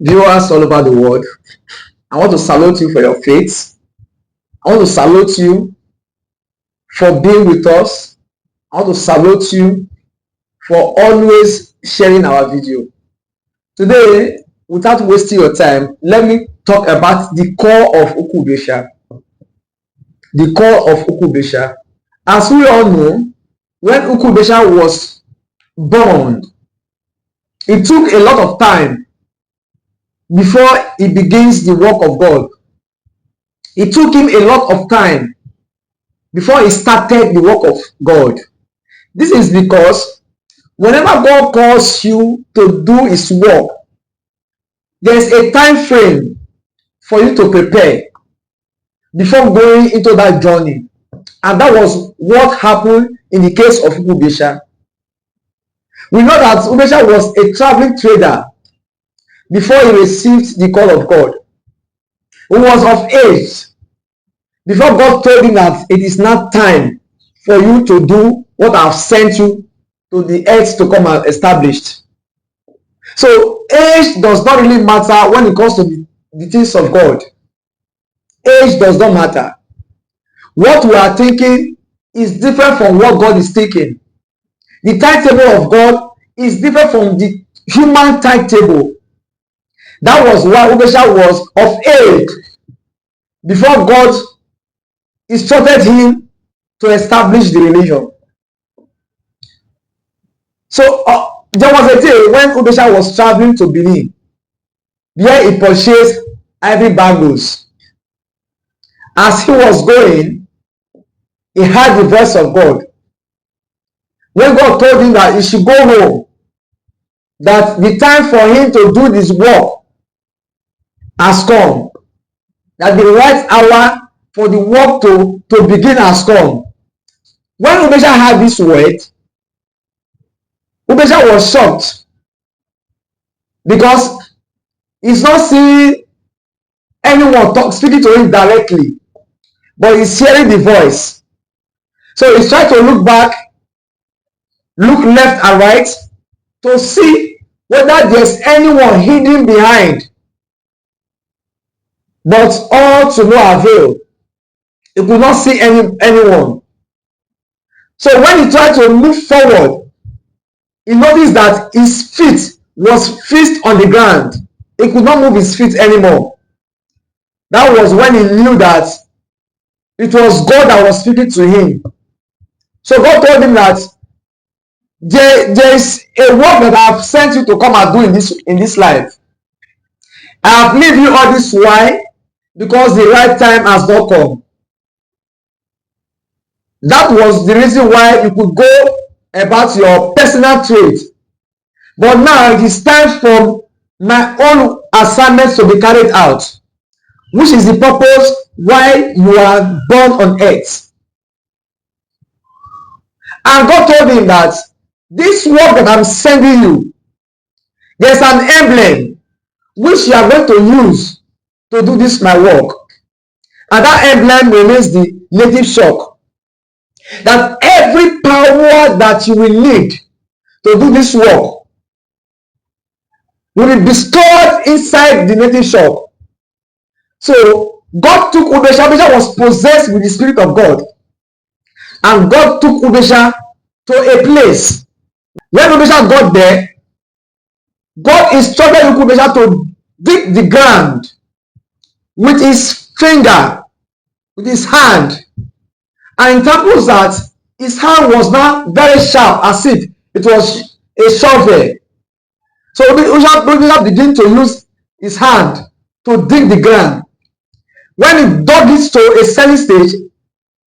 Viewers all over the world, I want to salute you for your faith. I want to salute you for being with us. I want to salute you for always sharing our video. Today, without wasting your time, let me talk about the core of Ubiesha. The core of Ubiesha. As we all know, when Ubiesha was born, it took a lot of time before he begins the work of God. It took him a lot of time before he started the work of God. This is because whenever God calls you to do his work, there's a time frame for you to prepare before going into that journey. And that was what happened in the case of Ubiesha. We know that Ubiesha was a traveling trader before he received the call of God. He was of age before God told him that it is not time for you to do what I have sent you to the earth to come and establish. So age does not really matter when it comes to the things of God. Age does not matter. What we are thinking is different from what God is thinking. The timetable of God is different from the human timetable. That was why Ubiesha was of age before God instructed him to establish the religion. So there was a day when Ubiesha was traveling to Benin, where he purchased ivory bangles. As he was going, he heard the voice of God. When God told him that he should go home, that the time for him to do this work has come, that the right hour for the work to begin has come. When Ubiesha heard this word, Ubiesha was shocked because he's not seeing anyone speaking to him directly, but he's hearing the voice. So he's trying to look back, look left and right to see whether there's anyone hidden behind. But all to no avail. He could not see anyone. So when he tried to move forward, he noticed that his feet was fixed on the ground. He could not move his feet anymore. That was when he knew that it was God that was speaking to him. So God told him that there is a work that I have sent you to come and do in this life. I have made you all this while because the right time has not come. That was the reason why you could go about your personal trade. But now it is time for my own assignments to be carried out, which is the purpose why you are born on earth. And God told him that this work that I'm sending you, there's an emblem which you are going to use to do this my work. And that emblem remains the native shock. That every power that you will need to do this work will be bestowed inside the native shock. So God took Ubiesha. Ubiesha was possessed with the Spirit of God. And God took Ubiesha to a place. When Ubiesha got there, God instructed Ubiesha to dig the ground with his finger, with his hand. And it happens that his hand was now very sharp, as if it was a shovel. So Ubiesha began to use his hand to dig the ground. When he dug it to a certain stage,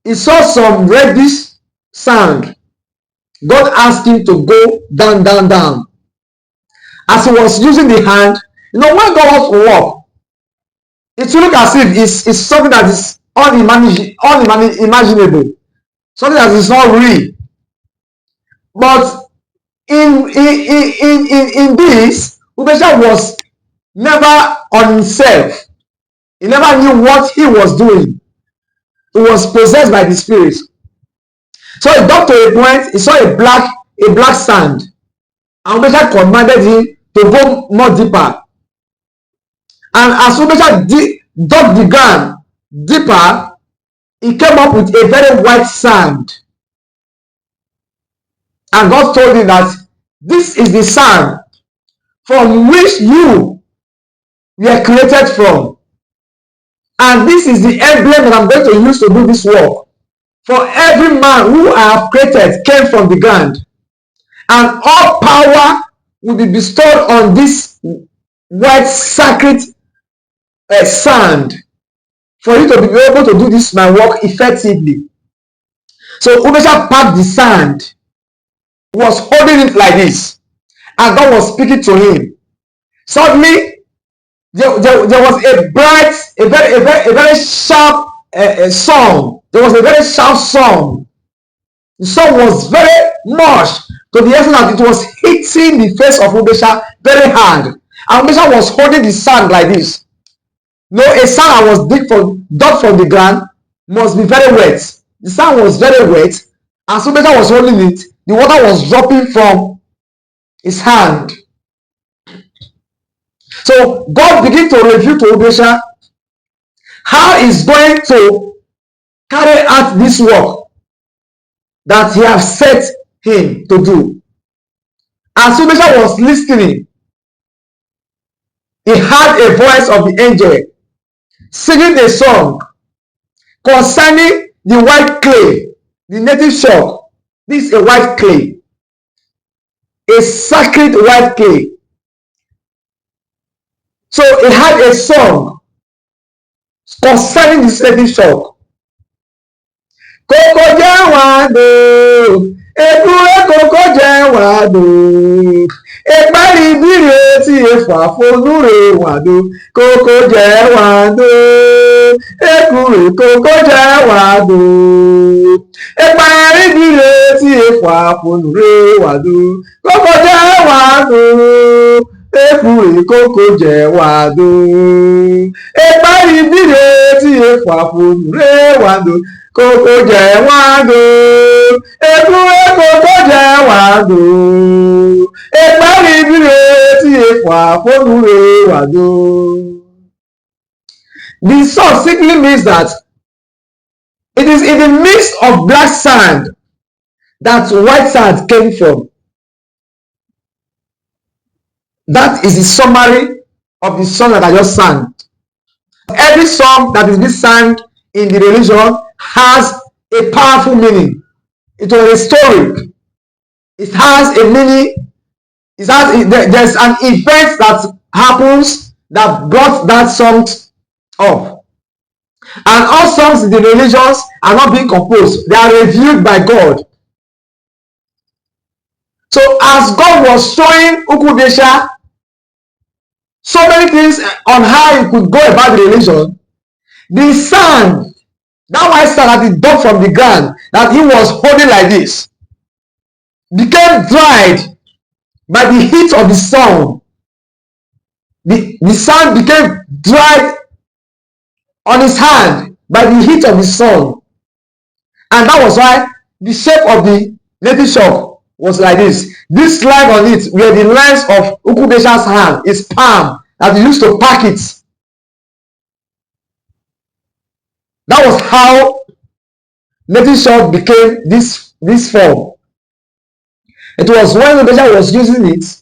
he saw some reddish sand. God asked him to go down, down, down. As he was using the hand, when God wants to work, it will look as if it's something that is unimaginable, something that is not real. But in this, Ubiesha was never on himself. He never knew what he was doing. He was possessed by the Spirit. So he got to a point, he saw a black sand. And Ubiesha commanded him to go more deeper. And as Ubiesha dug the ground deeper, he came up with a very white sand. And God told him that this is the sand from which you were created from. And this is the emblem that I'm going to use to do this work. For every man who I have created came from the ground. And all power will be bestowed on this white sacred sand for you to be able to do this my work effectively. So Ubiesha packed the sand, was holding it like this, and God was speaking to him. Suddenly, there was a bright, a very sharp song. There was a very sharp song. The song was very much to the extent that it was hitting the face of Ubiesha very hard. And Ubiesha was holding the sand like this. No, a sand that was dug from the ground must be very wet. The sand was very wet. As Ubiesha was holding it, the water was dropping from his hand. So God began to reveal to Ubiesha how he's going to carry out this work that he has set him to do. As Ubiesha was listening, he heard a voice of the angel singing a song concerning the white clay, the native chalk. This is a white clay, a sacred white clay. So he had a song concerning this native chalk. Kókó jẹ́ wàdó, èkúrẹ́ kókó jẹ́ wàdó, èpárí bíre tí èfà fonúre wàdó, kókó jẹ́ wàdó, èkúrẹ́ kókó jẹ́ wàdó, èpárí bíre tí èfà fonúre wàdó, kókó jẹ́ wàdó, èkúrẹ́ kókó jẹ́ wàdó, èpárí bíre tí èfà fonúre wàdó. Kókó jẹ́ wàdó, èkúrẹ́ kókó jẹ́ wàdó, èpárí bíre tí èfà fonúre wàdó. The song simply means that it is in the midst of black sand that white sand came from. That is the summary of the song that I just sang. Every song that is being sang in the religion has a powerful meaning. It was a story. It has a meaning. There's an event that happens that brought that song up. And all songs in the religions are not being composed. They are reviewed by God. So as God was showing Ubiesha so many things on how he could go about the religion, the sand, that white sand that he dug from the ground, that he was holding like this, became dried by the heat of the sun. The sand became dried on his hand by the heat of the sun. And that was why the shape of the native chalk was like this. This line on it were the lines of Ubiesha's hand, his palm, that he used to pack it. That was how native chalk became this form. It was when Ubiesha was using it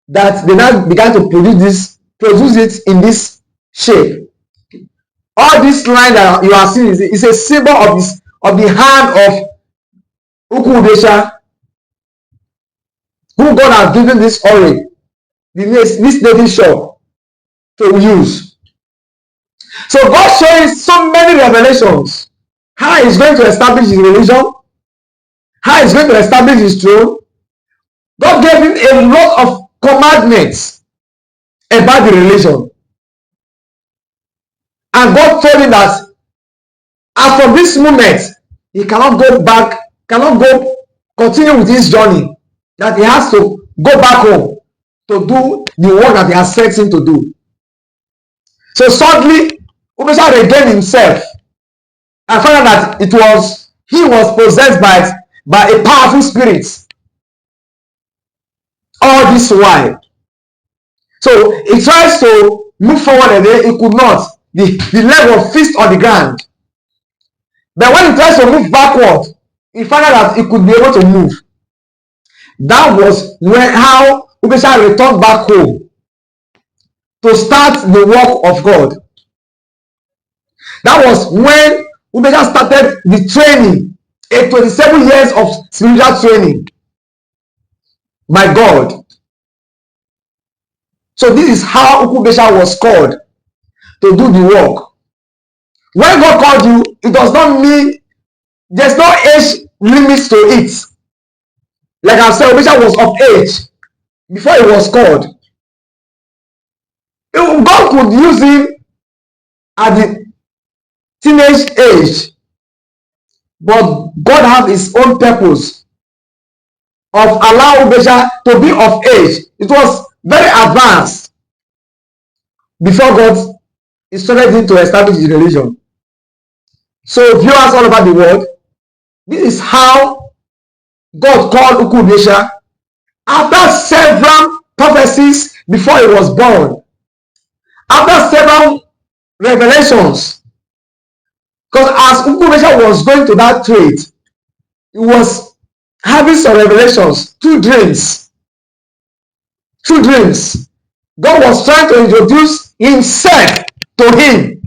that they now began to produce it in this shape. All this line that you are seeing is a symbol of the hand of Ubiesha, who God has given this ori, this native chalk to use. So God showing so many revelations how he's going to establish his religion, how he's going to establish his throne. God gave him a lot of commandments about the religion. And God told him that as from this moment, he cannot go back, continue with his journey, that he has to go back home to do the work that he has set him to do. So suddenly, Ubiesha regained himself and found out that he was possessed by a powerful spirit all this while. So he tries to move forward again, he could not. The leg was fixed on the ground. But when he tries to move backward, he found out that he could be able to move. That was how Ubiesha returned back home to start the work of God. That was when Ubiesha started the training, a 27 years of spiritual training by God. So this is how Ubiesha was called to do the work. When God called you, it does not mean there's no age limits to it. Like I said, Ubiesha was of age before he was called. God could use him at the teenage age, but God has his own purpose of allowing Ubiesha to be of age. It was very advanced before God instructed him to establish his religion. So viewers all over the world, this is how God called Ubiesha after several prophecies before he was born, after several revelations. Because as Ubiesha was going to that trade, he was having some revelations, two dreams. God was trying to introduce himself to him.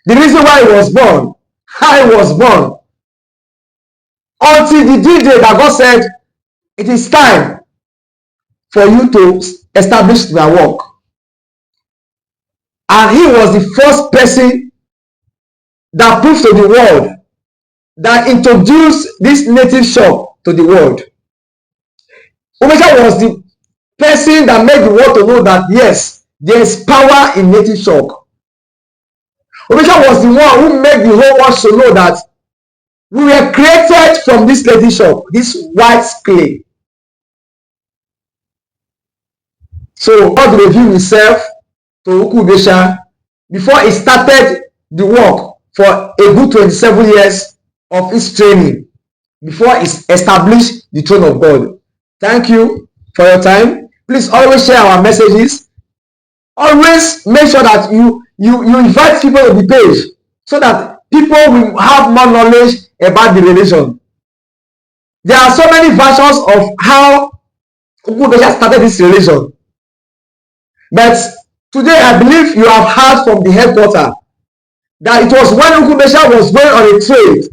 The reason why he was born, how he was born, until the day that God said, it is time for you to establish their work. And he was the first person that proved to the world, that introduced this native shop to the world. Ubiesha was the person that made the world to know that yes, there is power in native shop. Ubiesha was the one who made the whole world to know that we were created from this native shop, this white clay. So God revealed himself to Ubiesha before he started the work for a good 27 years of his training, before he established the throne of God. Thank you for your time. Please always share our messages. Always make sure that you invite people to the page so that people will have more knowledge about the religion. There are so many versions of how Ubiesha started this religion. But today I believe you have heard from the headquarters that it was when Ubiesha was going on a trade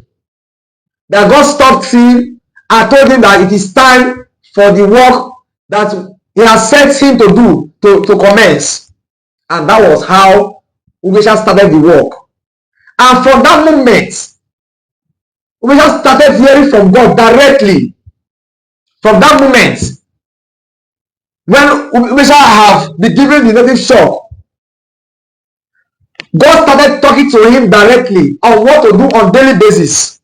that God stopped him and told him that it is time for the work that he has sent him to do, to commence. And that was how Ubiesha started the work. And from that moment, Ubiesha started hearing from God directly. From that moment, when Ubiesha have been given the native shop, God started talking to him directly on what to do on daily basis.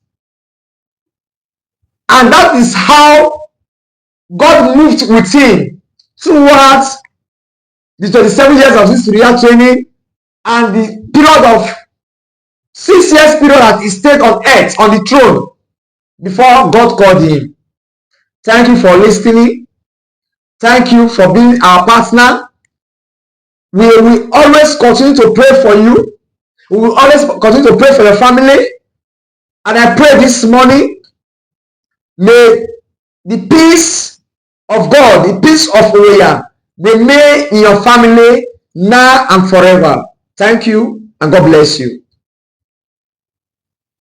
And that is how God moved with him towards the 27 years of this spiritual training and the period of 6 years period that he stayed on earth on the throne before God called him. Thank you for listening. Thank you for being our partner. We will always continue to pray for you. We will always continue to pray for your family. And I pray this morning, may the peace of God, the peace of Ubiesha, remain in your family now and forever. Thank you, and God bless you.